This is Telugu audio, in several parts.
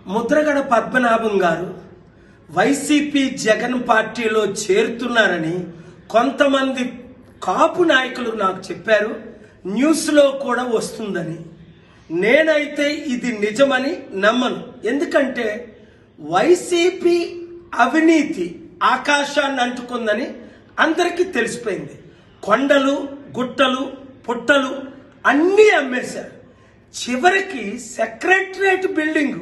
ముద్రగడ పద్మనాభం గారు వైసీపీ జగన్ పార్టీలో చేరుతున్నారని కొంతమంది కాపు నాయకులు నాకు చెప్పారు. న్యూస్లో కూడా వస్తుందని. నేనైతే ఇది నిజమని నమ్మను. ఎందుకంటే వైసీపీ అవినీతి ఆకాశాన్ని అంటుకుందని అందరికీ తెలిసిపోయింది. కొండలు గుట్టలు పుట్టలు అన్నీ అమ్మేశారు. చివరికి సెక్రటరేట్ బిల్డింగ్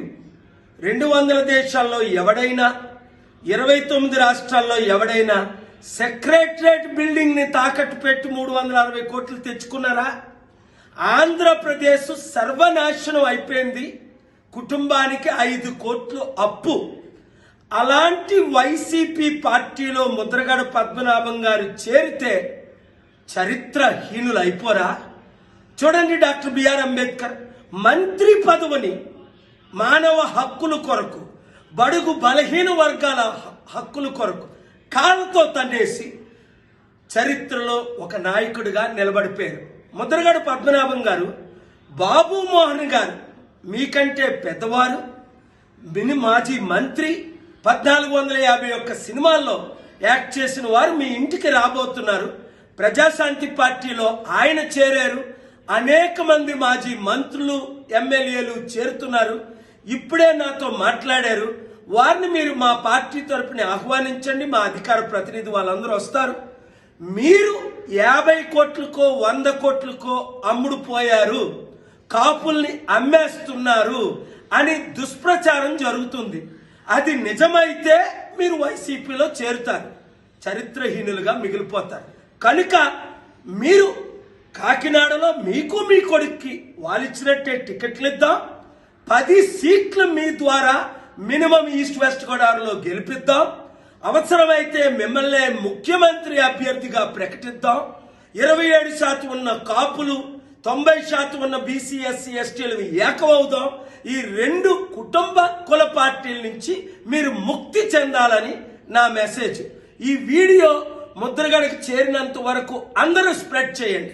200 దేశాల్లో ఎవడైనా 29 రాష్ట్రాల్లో ఎవడైనా సెక్రటరేట్ బిల్డింగ్ ని తాకట్టు పెట్టి 360 కోట్లు తెచ్చుకున్నారా? ఆంధ్రప్రదేశ్ సర్వనాశనం అయిపోయింది. కుటుంబానికి 5 కోట్లు అప్పు. అలాంటి వైసీపీ పార్టీలో ముద్రగడ పద్మనాభం గారు చేరితే చరిత్రహీనులు అయిపోరా? చూడండి, డాక్టర్ బిఆర్ అంబేద్కర్ మంత్రి పదవిని మానవ హక్కుల కొరకు, బడుగు బలహీన వర్గాల హక్కుల కొరకు కాళ్ళతో తన్నేసి చరిత్రలో ఒక నాయకుడిగా నిలబడిపోయారు. ముద్రగడ పద్మనాభం గారు బాబు మోహన్ గారు మీకంటే పెద్దవారు, మాజీ మంత్రి, 1451 సినిమాల్లో యాక్ట్ చేసిన వారు మీ ఇంటికి రాబోతున్నారు. ప్రజాశాంతి పార్టీలో ఆయన చేరారు. అనేక మంది మాజీ మంత్రులు, ఎమ్మెల్యేలు చేరుతున్నారు. ఇప్పుడే నాతో మాట్లాడారు. వారిని మీరు మా పార్టీ తరపున ఆహ్వానించండి. మా అధికార ప్రతినిధి వాళ్ళందరూ వస్తారు. మీరు 50 కోట్లకో 100 కోట్లకో అమ్ముడు పోయారు, కాపుల్ని అమ్మేస్తున్నారు అని దుష్ప్రచారం జరుగుతుంది. అది నిజమైతే మీరు వైసీపీలో చేరుతారు, చరిత్రహీనులుగా మిగిలిపోతారు. కనుక మీరు కాకినాడలో మీకు మీ కొడుక్కి వాళ్ళిచ్చినట్టే టికెట్లు ఇద్దాం. 10 సీట్లు మీ ద్వారా మినిమం ఈస్ట్ వెస్ట్ గోదావరిలో గెలిపిద్దాం. అవసరమైతే మిమ్మల్ని ముఖ్యమంత్రి అభ్యర్థిగా ప్రకటిద్దాం. 27% ఉన్న కాపులు, 90% ఉన్న బీసీ ఎస్సీ ఎస్టీలు ఏకమవుదాం. ఈ 2 కుటుంబ కుల పార్టీల నుంచి మీరు ముక్తి చెందాలని నా మెసేజ్. ఈ వీడియో ముద్రగడకి చేరినంత వరకు అందరూ స్ప్రెడ్ చేయండి.